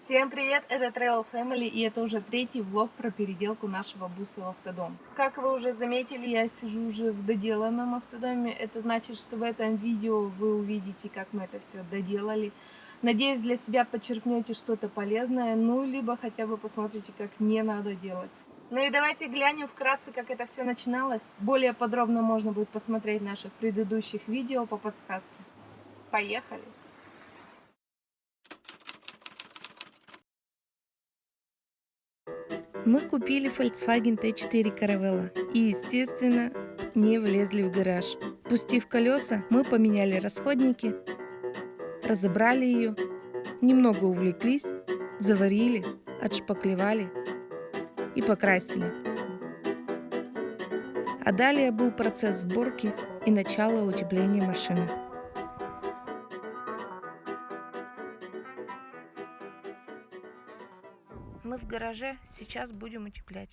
Всем привет, это Travel Family, и это уже третий влог про переделку нашего буса в автодом. Как вы уже заметили, я сижу уже в доделанном автодоме. Это значит, что в этом видео вы увидите, как мы это все доделали. Надеюсь, для себя подчеркнете что-то полезное, ну, либо хотя бы посмотрите, как не надо делать. Ну и давайте глянем вкратце, как это все начиналось. Более подробно можно будет посмотреть в наших предыдущих видео по подсказке. Поехали! Мы купили Volkswagen T4 Caravella и, естественно, не влезли в гараж. Пустив колеса, мы поменяли расходники, разобрали ее, немного увлеклись, заварили, отшпаклевали и покрасили. А далее был процесс сборки и начало утепления машины. Мы в гараже, сейчас будем утеплять.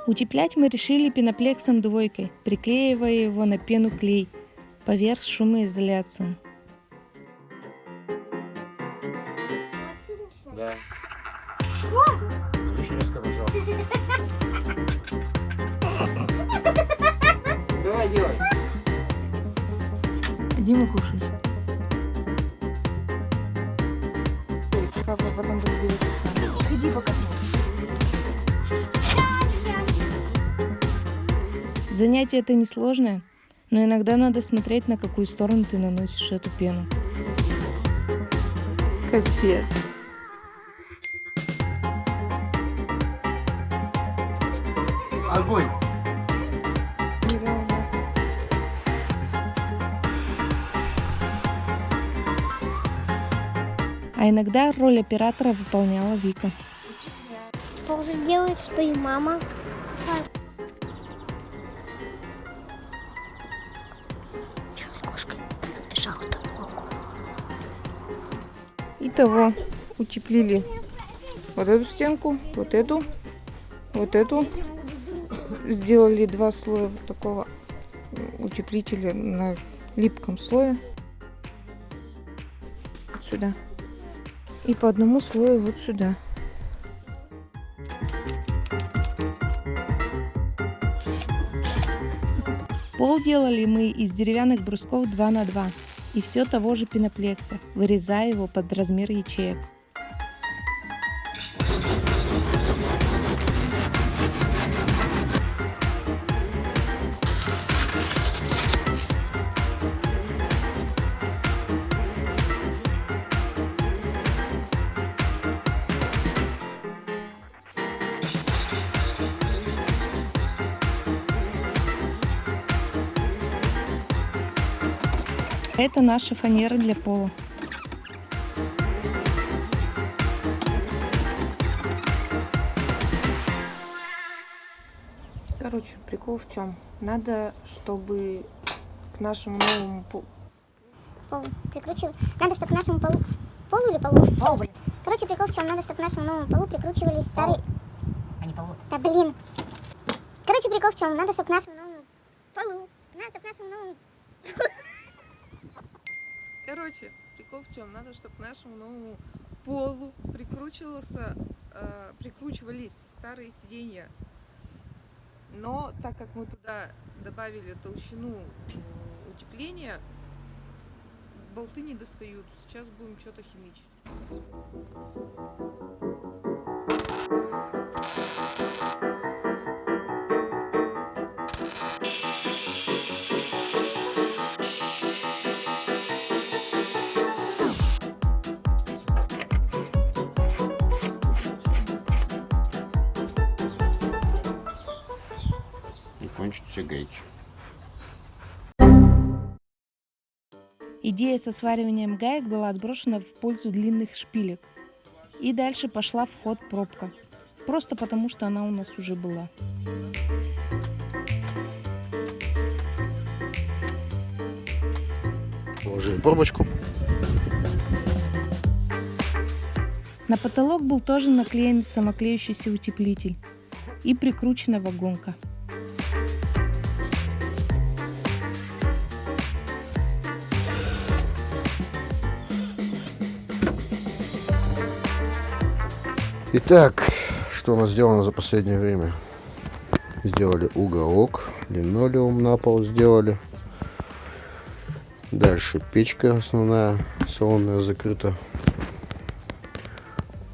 Утеплять мы решили пеноплексом двойкой, приклеивая его на пену клей поверх шумоизоляции. Да. Еще резко пошел. Давай, делай. Дима кушает. Папа потом разберется. Иди пока. Занятие это несложное, но иногда надо смотреть, на какую сторону ты наносишь эту пену. Капец. Огонь. А иногда роль оператора выполняла Вика. Тоже делает, что и мама. Черная кошка бежала дорогу. Итого утеплили вот эту стенку, вот эту. Сделали два слоя вот такого утеплителя на липком слое. Вот сюда. И по одному слою вот сюда. Пол делали мы из деревянных брусков 2 на 2 и все того же пеноплекса, вырезая его под размер ячеек. Это наша фанера для пола. Короче, прикол в чем? Надо, чтобы к нашему новому Полу прикручивали. Надо, чтобы к нашему полу или полу? Полу, блин. Короче, прикол в чем? Надо, чтобы к нашему новому полу прикручивались старые. А не полу. Да блин. Короче, прикол в чем? Надо, чтобы к нашему новому полу. Надо, чтобы к нашему новому. Короче, прикол в чем? Надо, чтобы к нашему новому полу прикручивались старые сиденья. Но так как мы туда добавили толщину утепления, болты не достают. Сейчас будем что-то химичить. И кончат все гайки. Идея со свариванием гаек была отброшена в пользу длинных шпилек. И дальше пошла в ход пробка. Просто потому, что она у нас уже была. Положили пробочку. На потолок был тоже наклеен самоклеющийся утеплитель и прикручена вагонка. Итак, что у нас сделано за последнее время? Сделали уголок, линолеум на пол сделали. Дальше печка основная, салонная, закрыта.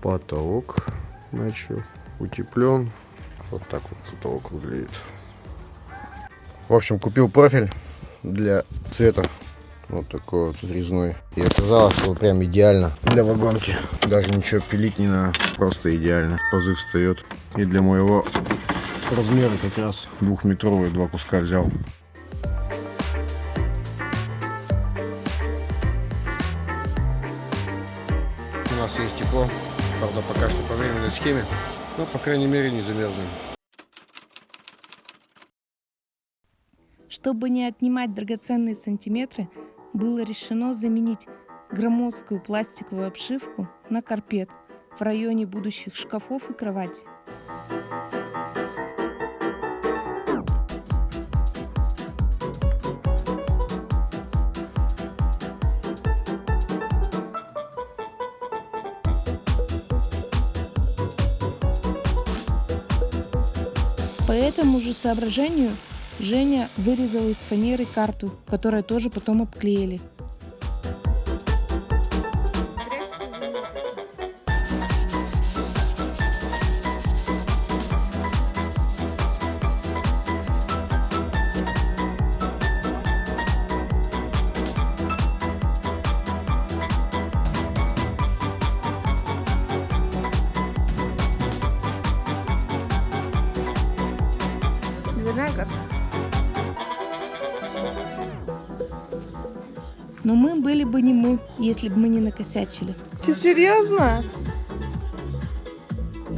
Потолок начал утеплен. Вот так вот потолок выглядит. В общем, купил профиль для цвета. Вот такой вот резной. И оказалось, что прям идеально для вагонки. Даже ничего пилить не надо. Просто идеально. Пазы встает. И для моего размера как раз 2-метровые 2 куска взял. У нас есть тепло. Правда, пока что по временной схеме. Но, по крайней мере, не замерзнем. Чтобы не отнимать драгоценные сантиметры, было решено заменить громоздкую пластиковую обшивку на карпет в районе будущих шкафов и кровати. По этому же соображению Женя вырезала из фанеры карту, которую тоже потом обклеили. Но мы были бы не мы, если бы мы не накосячили. Че, серьезно?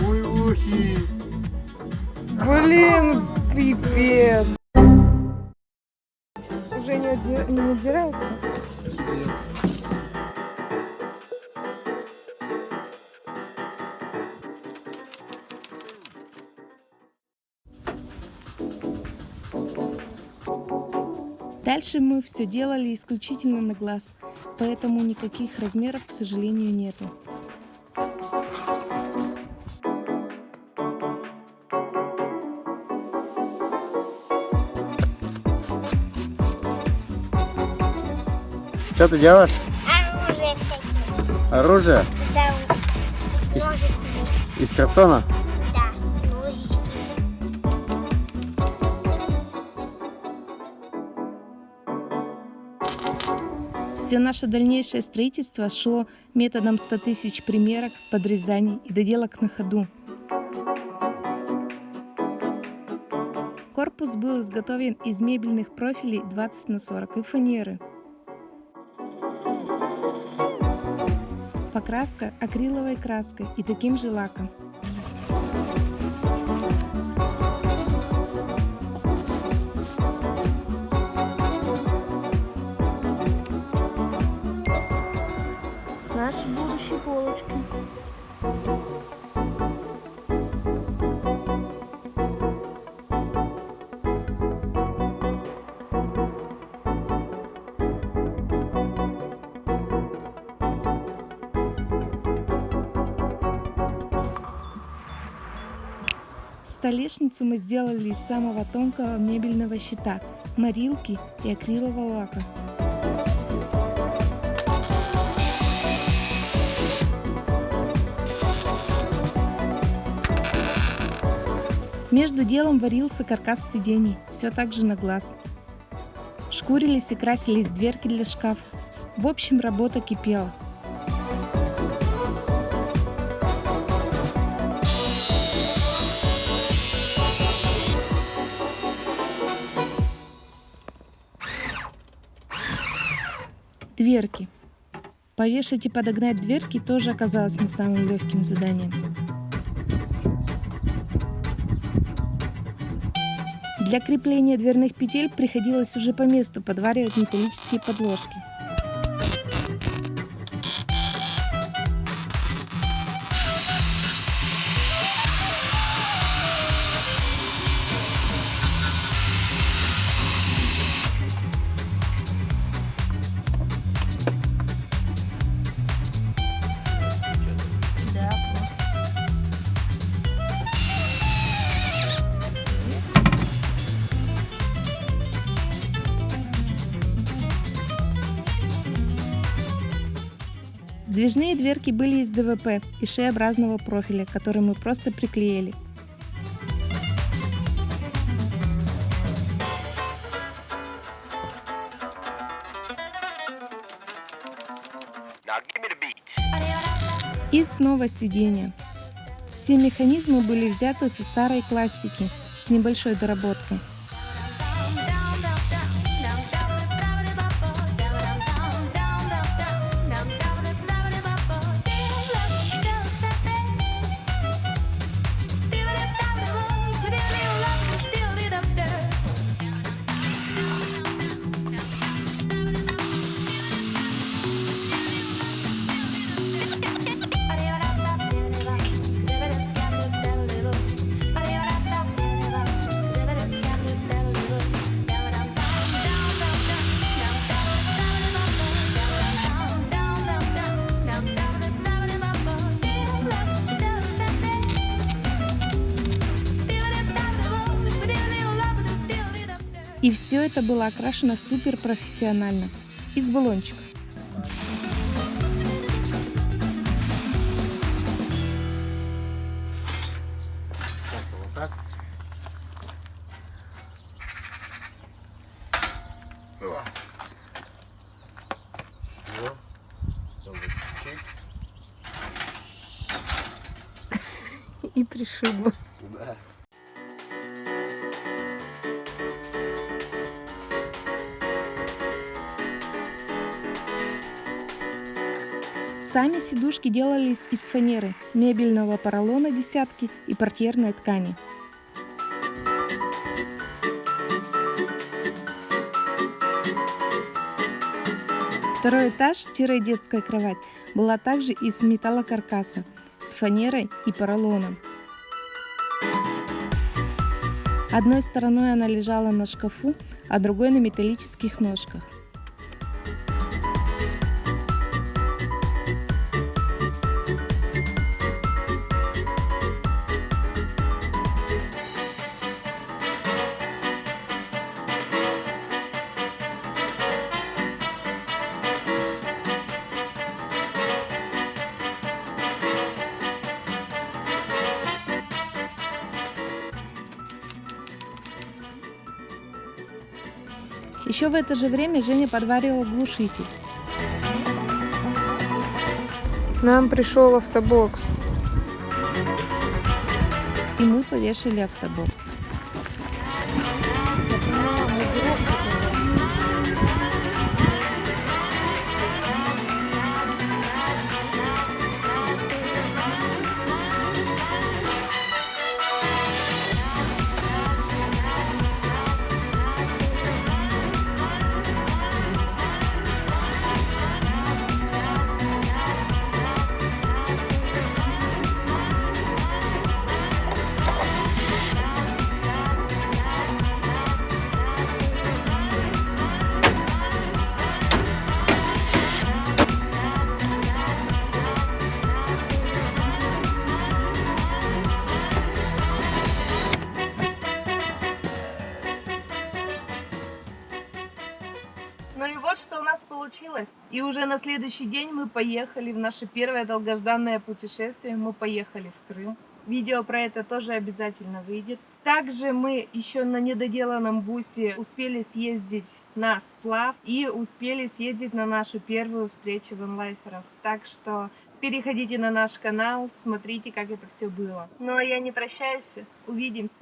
Ой, ухи! Блин, пипец. Уже не надирается? Дальше мы все делали исключительно на глаз, поэтому никаких размеров, к сожалению, нету. Что ты делаешь? Оружие всякие. Оружие? Да, Из- ножички. Из картона? Да, ножички. Все наше дальнейшее строительство шло методом 100 тысяч примерок, подрезаний и доделок на ходу. Корпус был изготовлен из мебельных профилей 20 на 40 и фанеры. Покраска акриловой краской и таким же лаком. Наши будущие полочки. Столешницу мы сделали из самого тонкого мебельного щита, морилки и акрилового лака. Между делом варился каркас сидений, все так же на глаз. Шкурились и красились дверки для шкафа. В общем, работа кипела. Дверки. Повешать и подогнать дверки тоже оказалось не самым легким заданием. Для крепления дверных петель приходилось уже по месту подваривать металлические подложки. Сдвижные дверки были из ДВП и шееобразного профиля, который мы просто приклеили. И снова сиденье. Все механизмы были взяты со старой классики, с небольшой доработкой. И все это было окрашено супер профессионально, из баллончиков. Вот так. О. Вот. Там вот чик. И пришибло. Да. Сами сидушки делались из фанеры, мебельного поролона десятки и портьерной ткани. Второй этаж-детская кровать была также из металлокаркаса с фанерой и поролоном. Одной стороной она лежала на шкафу, а другой на металлических ножках. Еще в это же время Женя подваривал глушитель. Нам пришел автобокс. И мы повешали автобокс. Ну и вот что у нас получилось. И уже на следующий день мы поехали в наше первое долгожданное путешествие. Мы поехали в Крым. Видео про это тоже обязательно выйдет. Также мы еще на недоделанном бусе успели съездить на сплав и успели съездить на нашу первую встречу ванлайферов. Так что переходите на наш канал, смотрите, как это все было. Ну а я не прощаюсь, увидимся.